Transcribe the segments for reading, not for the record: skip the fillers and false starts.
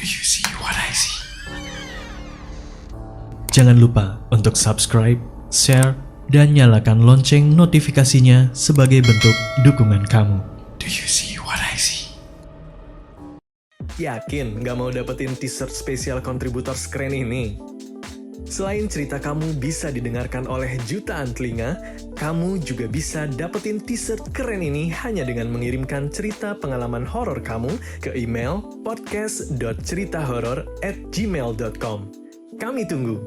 Do you see what I see? Jangan lupa untuk subscribe, share, dan nyalakan lonceng notifikasinya sebagai bentuk dukungan kamu. Do you see what I see? Yakin nggak mau dapetin t-shirt spesial kontributor keren ini? Selain cerita kamu bisa didengarkan oleh jutaan telinga, kamu juga bisa dapetin t-shirt keren ini hanya dengan mengirimkan cerita pengalaman horor kamu ke email podcast.ceritahoror@gmail.com. Kami tunggu.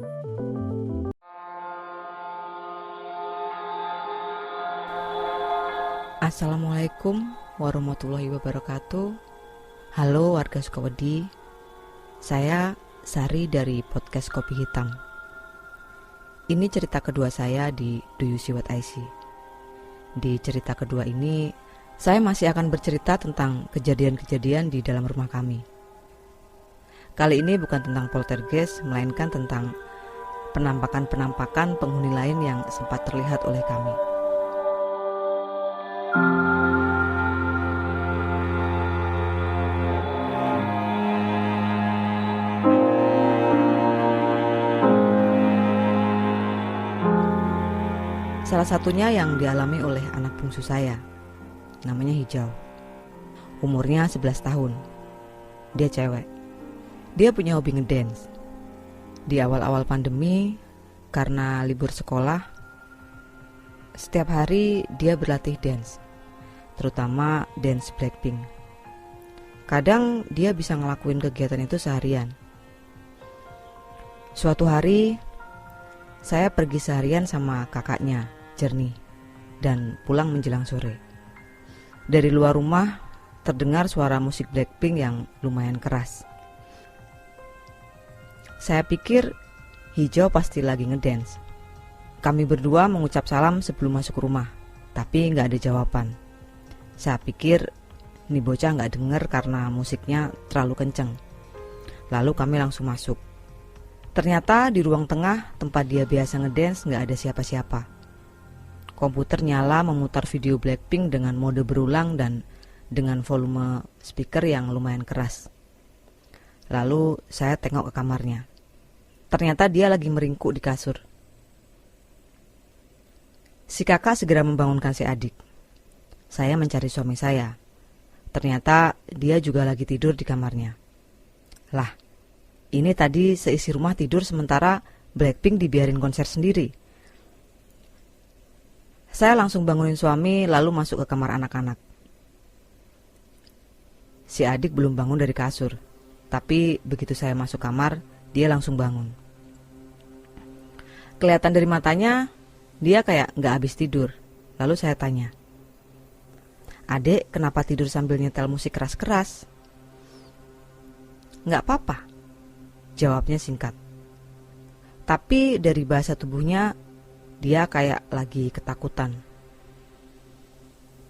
Assalamualaikum warahmatullahi wabarakatuh. Halo warga Sukawedi, saya Sari dari podcast Kopi Hitam. Ini cerita kedua saya di Do You See What I See. Di cerita kedua ini, saya masih akan bercerita tentang kejadian-kejadian di dalam rumah kami. Kali ini bukan tentang poltergeist, melainkan tentang penampakan-penampakan penghuni lain yang sempat terlihat oleh kami. Salah satunya yang dialami oleh anak bungsu saya, namanya Hijau. Umurnya 11 tahun. Dia cewek. Dia punya hobi ngedance. Di awal-awal pandemi, karena libur sekolah, setiap hari dia berlatih dance, terutama dance Blackpink. Kadang dia bisa ngelakuin kegiatan itu seharian. Suatu hari, saya pergi seharian sama kakaknya, Jernih, dan pulang menjelang sore. Dari luar rumah terdengar suara musik Blackpink yang lumayan keras. Saya pikir Hijau pasti lagi ngedance. Kami berdua mengucap salam sebelum masuk rumah, tapi gak ada jawaban. Saya pikir ini bocah gak denger karena musiknya terlalu kenceng. Lalu kami langsung masuk. Ternyata di ruang tengah tempat dia biasa ngedance gak ada siapa-siapa. Komputer nyala memutar video Blackpink dengan mode berulang dan dengan volume speaker yang lumayan keras. Lalu saya tengok ke kamarnya. Ternyata dia lagi meringkuk di kasur. Si kakak segera membangunkan si adik. Saya mencari suami saya. Ternyata dia juga lagi tidur di kamarnya. Lah, ini tadi seisi rumah tidur sementara Blackpink dibiarin konser sendiri. Saya langsung bangunin suami lalu masuk ke kamar anak-anak. Si adik belum bangun dari kasur, tapi begitu saya masuk kamar, dia langsung bangun. Kelihatan dari matanya, dia kayak gak habis tidur. Lalu saya tanya, "Adek, kenapa tidur sambil nyetel musik keras-keras?" "Gak apa-apa," jawabnya singkat. Tapi dari bahasa tubuhnya, dia kayak lagi ketakutan.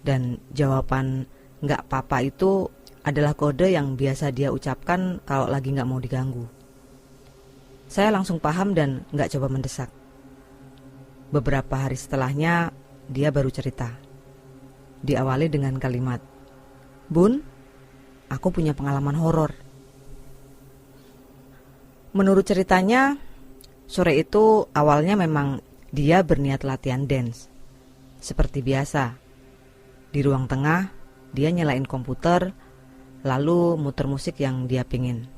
Dan jawaban "gak apa-apa" itu adalah kode yang biasa dia ucapkan kalau lagi gak mau diganggu. Saya langsung paham dan gak coba mendesak. Beberapa hari setelahnya, dia baru cerita. Diawali dengan kalimat, "Bun, aku punya pengalaman horor." Menurut ceritanya, sore itu awalnya memang dia berniat latihan dance. Seperti biasa, di ruang tengah, dia nyalain komputer, lalu muter musik yang dia pingin.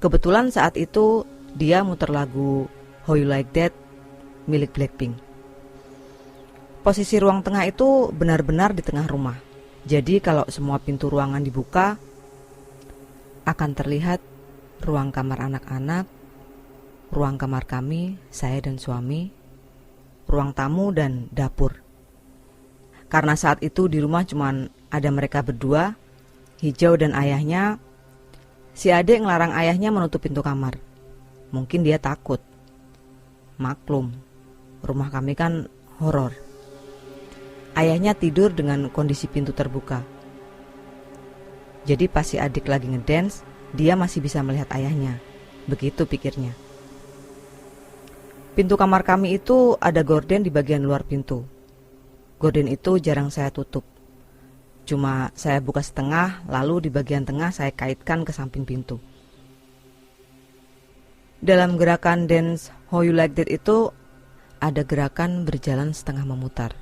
Kebetulan saat itu, dia muter lagu How You Like That milik Blackpink. Posisi ruang tengah itu benar-benar di tengah rumah. Jadi kalau semua pintu ruangan dibuka, akan terlihat ruang kamar anak-anak, ruang kamar kami, saya dan suami, ruang tamu dan dapur. Karena saat itu di rumah cuma ada mereka berdua, Hijau dan ayahnya, si adik ngelarang ayahnya menutup pintu kamar. Mungkin dia takut. Maklum, rumah kami kan horor. Ayahnya tidur dengan kondisi pintu terbuka. Jadi pas si adik lagi ngedance, dia masih bisa melihat ayahnya. Begitu pikirnya. Pintu kamar kami itu ada gorden di bagian luar pintu. Gorden itu jarang saya tutup. Cuma saya buka setengah, lalu di bagian tengah saya kaitkan ke samping pintu. Dalam gerakan dance How You Like That itu ada gerakan berjalan setengah memutar.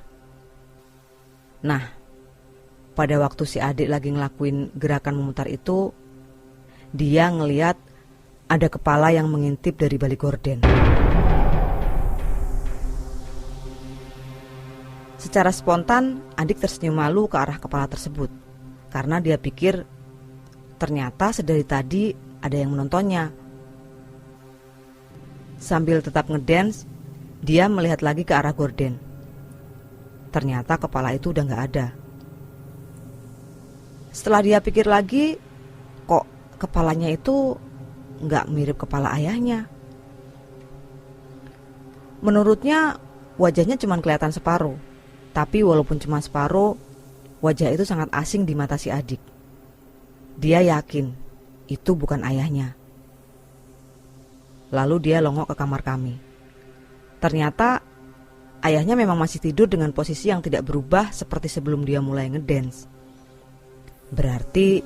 Nah, pada waktu si adik lagi ngelakuin gerakan memutar itu, dia ngeliat ada kepala yang mengintip dari balik gorden. Secara spontan, adik tersenyum malu ke arah kepala tersebut karena dia pikir ternyata sedari tadi ada yang menontonnya. Sambil tetap ngedance, dia melihat lagi ke arah gorden. Ternyata kepala itu udah gak ada. Setelah dia pikir lagi, kok kepalanya itu gak mirip kepala ayahnya. Menurutnya wajahnya cuma kelihatan separuh. Tapi walaupun cuma separuh, wajah itu sangat asing di mata si adik. Dia yakin itu bukan ayahnya. Lalu dia longok ke kamar kami. Ternyata ayahnya memang masih tidur dengan posisi yang tidak berubah seperti sebelum dia mulai ngedance. Berarti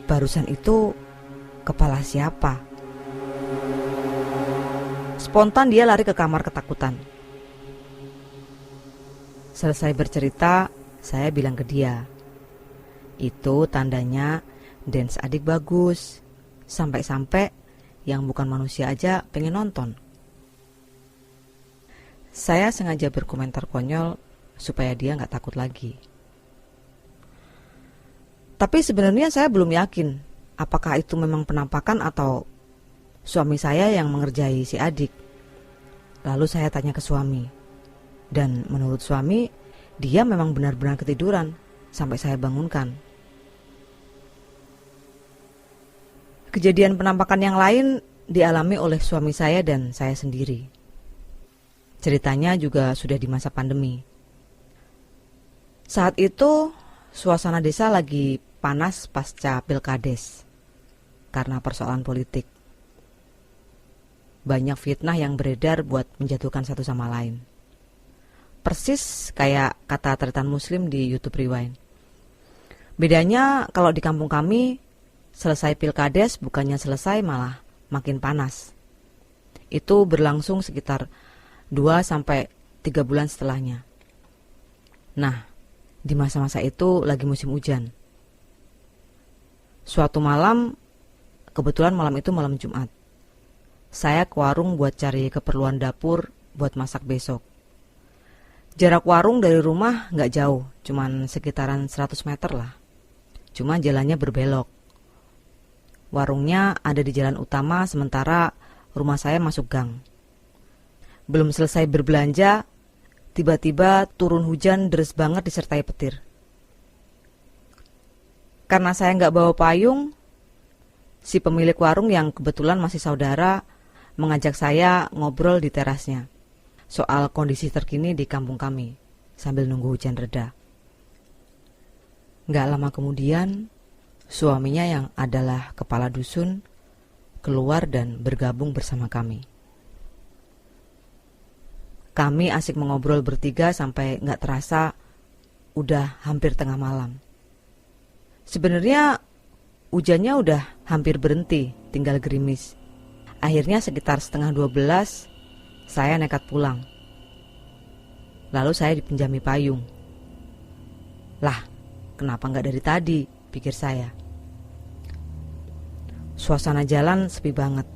barusan itu kepala siapa? Spontan dia lari ke kamar ketakutan. Selesai bercerita, saya bilang ke dia, itu tandanya dance adik bagus. Sampai-sampai yang bukan manusia aja pengen nonton. Saya sengaja berkomentar konyol supaya dia gak takut lagi. Tapi sebenarnya saya belum yakin apakah itu memang penampakan atau suami saya yang mengerjai si adik. Lalu saya tanya ke suami. Dan menurut suami, dia memang benar-benar ketiduran sampai saya bangunkan. Kejadian penampakan yang lain dialami oleh suami saya dan saya sendiri. Ceritanya juga sudah di masa pandemi. Saat itu, suasana desa lagi panas pasca pilkades karena persoalan politik. Banyak fitnah yang beredar buat menjatuhkan satu sama lain. Persis kayak kata Tretan Muslim di YouTube Rewind. Bedanya kalau di kampung kami, selesai pilkades bukannya selesai malah makin panas. Itu berlangsung sekitar 2-3 bulan setelahnya. Nah, di masa-masa itu lagi musim hujan. Suatu malam, kebetulan malam itu malam Jumat, saya ke warung buat cari keperluan dapur buat masak besok. Jarak warung dari rumah gak jauh, cuman sekitaran 100 meter lah. Cuma jalannya berbelok. Warungnya ada di jalan utama, sementara rumah saya masuk gang. Belum selesai berbelanja, tiba-tiba turun hujan deras banget disertai petir. Karena saya gak bawa payung, si pemilik warung yang kebetulan masih saudara mengajak saya ngobrol di terasnya soal kondisi terkini di kampung kami sambil nunggu hujan reda. Gak lama kemudian, suaminya yang adalah kepala dusun keluar dan bergabung bersama kami. Kami asik mengobrol bertiga sampai gak terasa udah hampir tengah malam. Sebenarnya hujannya udah hampir berhenti, tinggal gerimis. Akhirnya sekitar 11:30 saya nekat pulang. Lalu saya dipinjami payung. Lah, kenapa gak dari tadi, pikir saya. Suasana jalan sepi banget.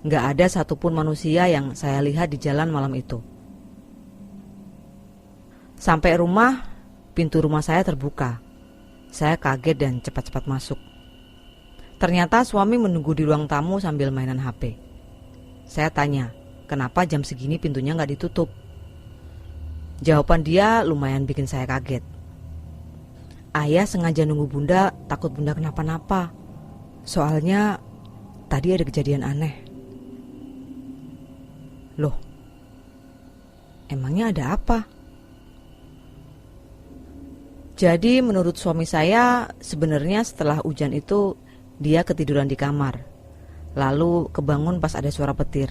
Gak ada satupun manusia yang saya lihat di jalan malam itu. Sampai rumah, pintu rumah saya terbuka. Saya kaget dan cepat-cepat masuk. Ternyata suami menunggu di ruang tamu sambil mainan HP. Saya tanya, kenapa jam segini pintunya gak ditutup? Jawaban dia lumayan bikin saya kaget. Ayah sengaja nunggu bunda, takut bunda kenapa-napa. Soalnya tadi ada kejadian aneh. Loh, emangnya ada apa? Jadi menurut suami saya, sebenarnya setelah hujan itu dia ketiduran di kamar. Lalu kebangun pas ada suara petir.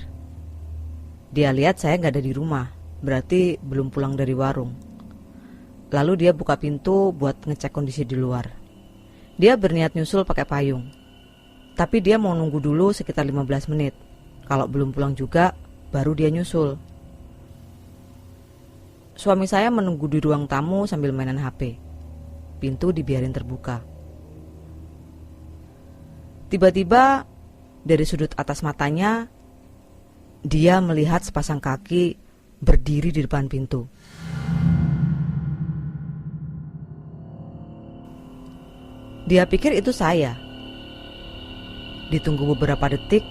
Dia lihat saya gak ada di rumah, berarti belum pulang dari warung. Lalu dia buka pintu buat ngecek kondisi di luar. Dia berniat nyusul pakai payung. Tapi dia mau nunggu dulu sekitar 15 menit. Kalau belum pulang juga, baru dia nyusul. Suami saya menunggu di ruang tamu sambil mainan HP. Pintu dibiarin terbuka. Tiba-tiba dari sudut atas matanya, dia melihat sepasang kaki berdiri di depan pintu. Dia pikir itu saya. Ditunggu beberapa detik,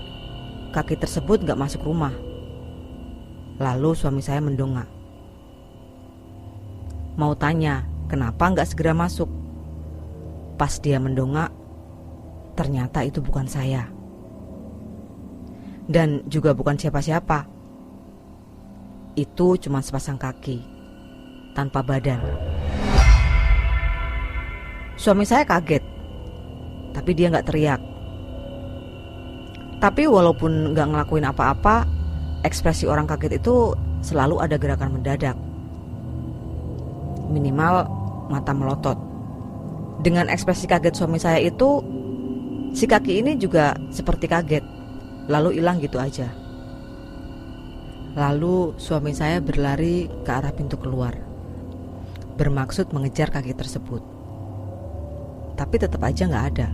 kaki tersebut gak masuk rumah. Lalu suami saya mendongak. Mau tanya, kenapa gak segera masuk? Pas dia mendongak, ternyata itu bukan saya. Dan juga bukan siapa-siapa. Itu cuma sepasang kaki, tanpa badan. Suami saya kaget, tapi dia gak teriak. Tapi walaupun gak ngelakuin apa-apa, ekspresi orang kaget itu selalu ada gerakan mendadak. Minimal mata melotot. Dengan ekspresi kaget suami saya itu, si kaki ini juga seperti kaget, lalu hilang gitu aja. Lalu suami saya berlari ke arah pintu keluar, bermaksud mengejar kaki tersebut. Tapi tetap aja gak ada.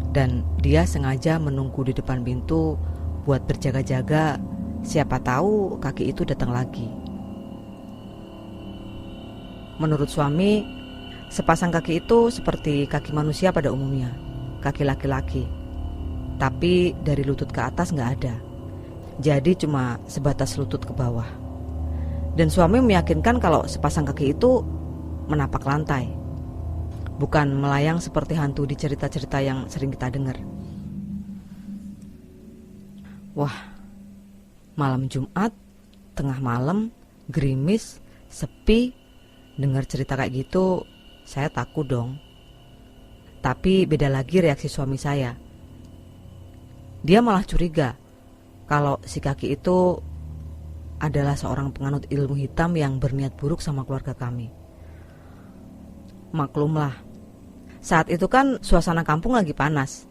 Dan dia sengaja menunggu di depan pintu buat berjaga-jaga, siapa tahu kaki itu datang lagi. Menurut suami, sepasang kaki itu seperti kaki manusia pada umumnya, kaki laki-laki. Tapi dari lutut ke atas gak ada. Jadi cuma sebatas lutut ke bawah. Dan suami meyakinkan kalau sepasang kaki itu menapak lantai, bukan melayang seperti hantu di cerita-cerita yang sering kita dengar. Wah, malam Jumat, tengah malam, gerimis, sepi. Dengar cerita kayak gitu, saya takut dong. Tapi beda lagi reaksi suami saya. Dia malah curiga kalau si kaki itu adalah seorang penganut ilmu hitam yang berniat buruk sama keluarga kami. Maklumlah, saat itu kan suasana kampung lagi panas.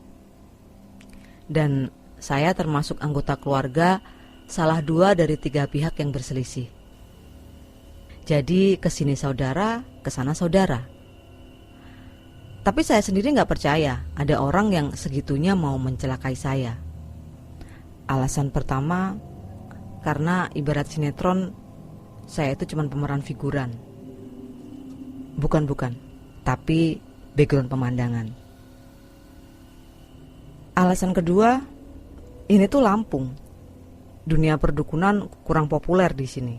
Dan saya termasuk anggota keluarga salah 2 dari 3 pihak yang berselisih. Jadi kesini saudara, kesana saudara. Tapi saya sendiri gak percaya ada orang yang segitunya mau mencelakai saya. Alasan pertama, karena ibarat sinetron, saya itu cuma pemeran figuran. Bukan, tapi background pemandangan. Alasan kedua, ini tuh Lampung. Dunia perdukunan kurang populer di sini.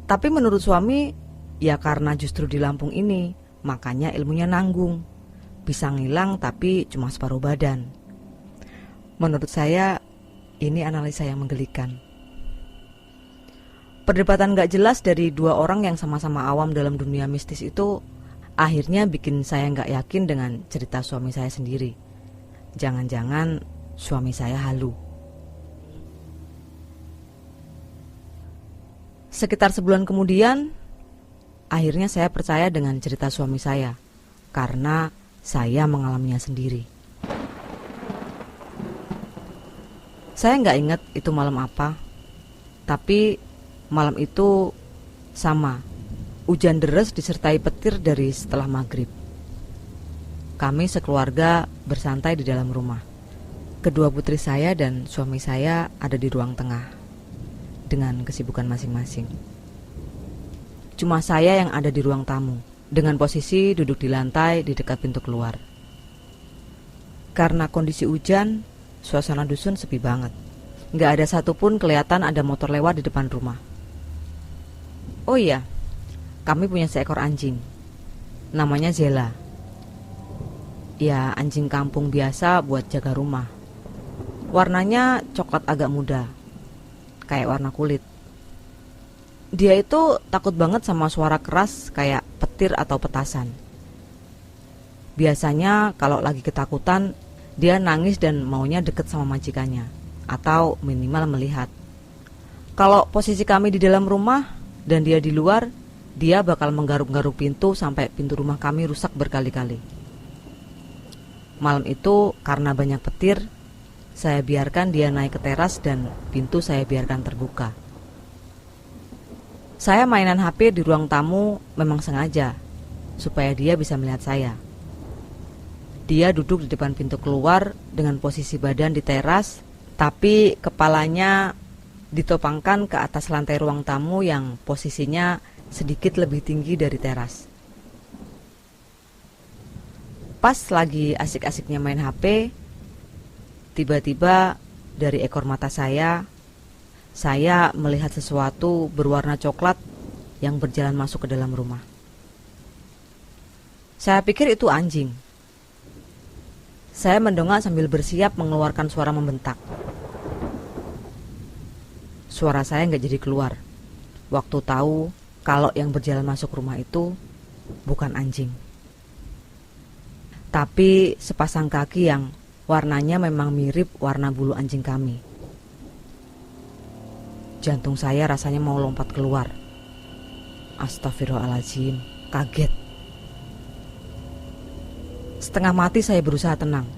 Tapi menurut suami, ya karena justru di Lampung ini, makanya ilmunya nanggung. Bisa ngilang tapi cuma separuh badan. Menurut saya, ini analisa yang menggelikan. Perdebatan gak jelas dari 2 orang yang sama-sama awam dalam dunia mistis itu akhirnya bikin saya gak yakin dengan cerita suami saya sendiri. Jangan-jangan suami saya halu. Sekitar sebulan kemudian, akhirnya saya percaya dengan cerita suami saya, karena saya mengalaminya sendiri. Saya nggak ingat itu malam apa, tapi malam itu sama, hujan deras disertai petir dari setelah maghrib. Kami sekeluarga bersantai di dalam rumah. Kedua putri saya dan suami saya ada di ruang tengah dengan kesibukan masing-masing. Cuma saya yang ada di ruang tamu, dengan posisi duduk di lantai di dekat pintu keluar. Karena kondisi hujan, suasana dusun sepi banget. Nggak ada satupun kelihatan ada motor lewat di depan rumah. Oh iya, kami punya seekor anjing. Namanya Zela. Ya, anjing kampung biasa buat jaga rumah. Warnanya coklat agak muda, kayak warna kulit. Dia itu takut banget sama suara keras kayak petir atau petasan. Biasanya kalau lagi ketakutan, dia nangis dan maunya deket sama majikannya, atau minimal melihat. Kalau posisi kami di dalam rumah dan dia di luar, dia bakal menggaruk-garuk pintu sampai pintu rumah kami rusak berkali-kali. Malam itu karena banyak petir, saya biarkan dia naik ke teras dan pintu saya biarkan terbuka. Saya mainan HP di ruang tamu memang sengaja, supaya dia bisa melihat saya. Dia duduk di depan pintu keluar dengan posisi badan di teras, tapi kepalanya ditopangkan ke atas lantai ruang tamu yang posisinya sedikit lebih tinggi dari teras. Pas lagi asik-asiknya main HP, tiba-tiba dari ekor mata saya melihat sesuatu berwarna coklat yang berjalan masuk ke dalam rumah. Saya pikir itu anjing. Saya mendongak sambil bersiap mengeluarkan suara membentak. Suara saya nggak jadi keluar waktu tahu kalau yang berjalan masuk rumah itu bukan anjing, tapi sepasang kaki yang warnanya memang mirip warna bulu anjing kami. Jantung saya rasanya mau lompat keluar. Astagfirullahaladzim, kaget. Setengah mati saya berusaha tenang.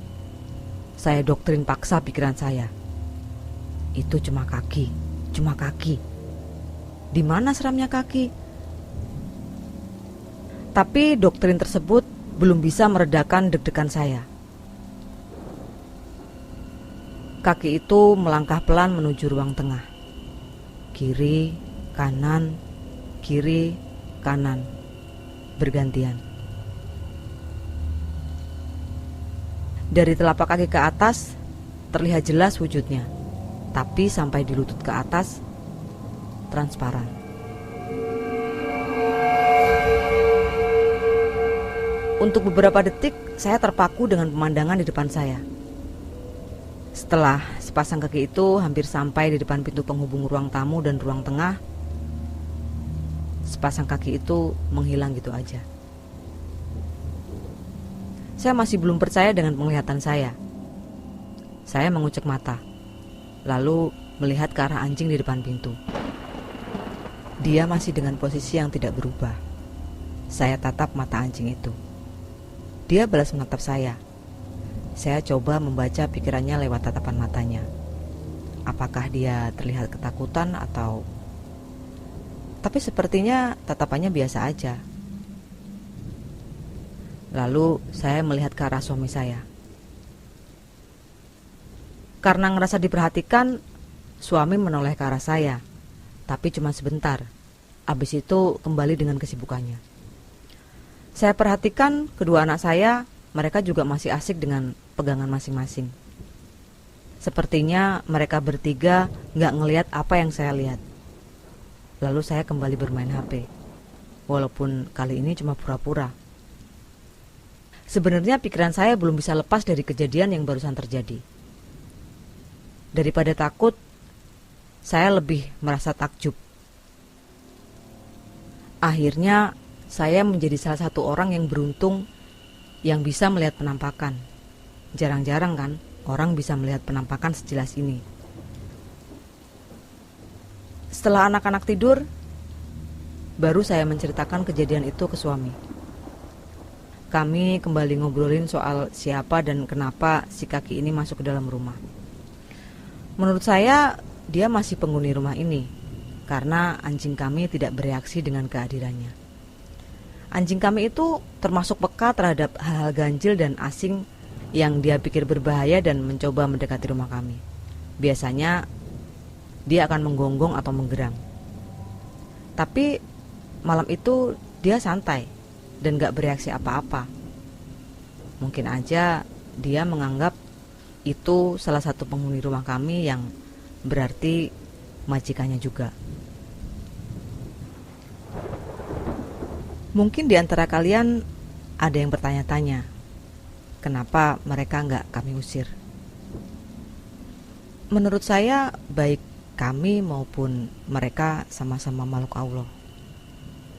Saya doktrin paksa pikiran saya. Itu cuma kaki, cuma kaki. Di mana seramnya kaki? Tapi doktrin tersebut belum bisa meredakan deg-degan saya. Kaki itu melangkah pelan menuju ruang tengah. Kiri, kanan, kiri, kanan, bergantian. Dari telapak kaki ke atas terlihat jelas wujudnya, tapi sampai di lutut ke atas transparan. Untuk beberapa detik saya terpaku dengan pemandangan di depan saya. Setelah sepasang kaki itu hampir sampai di depan pintu penghubung ruang tamu dan ruang tengah, sepasang kaki itu menghilang gitu aja. Saya masih belum percaya dengan penglihatan saya. Saya mengucek mata, lalu melihat ke arah anjing di depan pintu. Dia masih dengan posisi yang tidak berubah. Saya tatap mata anjing itu. Dia balas menatap saya. Saya coba membaca pikirannya lewat tatapan matanya. Apakah dia terlihat ketakutan atau... Tapi sepertinya tatapannya biasa aja. Lalu saya melihat ke arah suami saya. Karena ngerasa diperhatikan, suami menoleh ke arah saya. Tapi cuma sebentar. Habis itu kembali dengan kesibukannya. Saya perhatikan kedua anak saya, mereka juga masih asik dengan pegangan masing-masing. Sepertinya mereka bertiga gak ngelihat apa yang saya lihat. Lalu saya kembali bermain HP. Walaupun kali ini cuma pura-pura. Sebenarnya pikiran saya belum bisa lepas dari kejadian yang barusan terjadi. Daripada takut, saya lebih merasa takjub. Akhirnya saya menjadi salah satu orang yang beruntung yang bisa melihat penampakan. Jarang-jarang kan orang bisa melihat penampakan sejelas ini. Setelah anak-anak tidur, baru saya menceritakan kejadian itu ke suami. Kami kembali ngobrolin soal siapa dan kenapa si kaki ini masuk ke dalam rumah. Menurut saya, dia masih penghuni rumah ini, karena anjing kami tidak bereaksi dengan kehadirannya. Anjing kami itu termasuk peka terhadap hal-hal ganjil dan asing yang dia pikir berbahaya dan mencoba mendekati rumah kami. Biasanya dia akan menggonggong atau menggeram. Tapi malam itu dia santai dan gak bereaksi apa-apa. Mungkin aja dia menganggap itu salah satu penghuni rumah kami yang berarti majikannya juga. Mungkin di antara kalian ada yang bertanya-tanya, kenapa mereka nggak kami usir? Menurut saya, baik kami maupun mereka sama-sama makhluk Allah.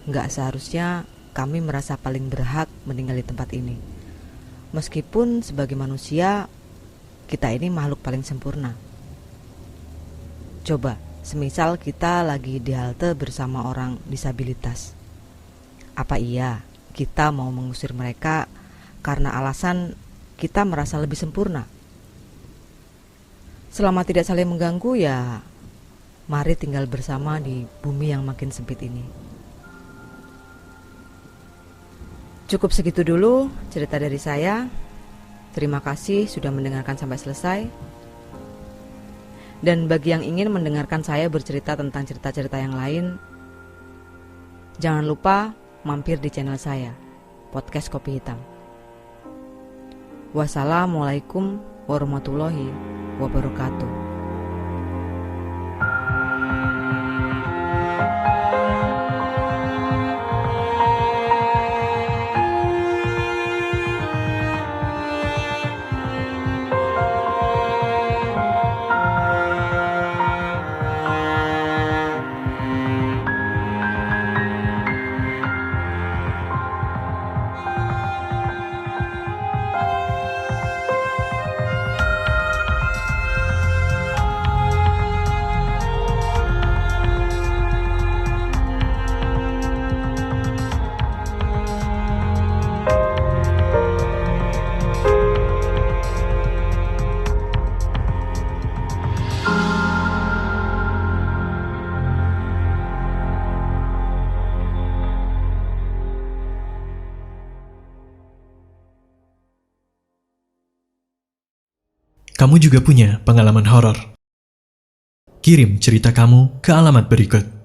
Nggak seharusnya kami merasa paling berhak meninggal di tempat ini. Meskipun sebagai manusia, kita ini makhluk paling sempurna. Coba, semisal kita lagi di halte bersama orang disabilitas. Apa iya kita mau mengusir mereka karena alasan kita merasa lebih sempurna? Selama tidak saling mengganggu ya, mari tinggal bersama di bumi yang makin sempit ini. Cukup segitu dulu cerita dari saya. Terima kasih sudah mendengarkan sampai selesai. Dan bagi yang ingin mendengarkan saya bercerita tentang cerita-cerita yang lain, jangan lupa mampir di channel saya, Podcast Kopi Hitam. Wassalamualaikum warahmatullahi wabarakatuh. Kamu juga punya pengalaman horor? Kirim cerita kamu ke alamat berikut.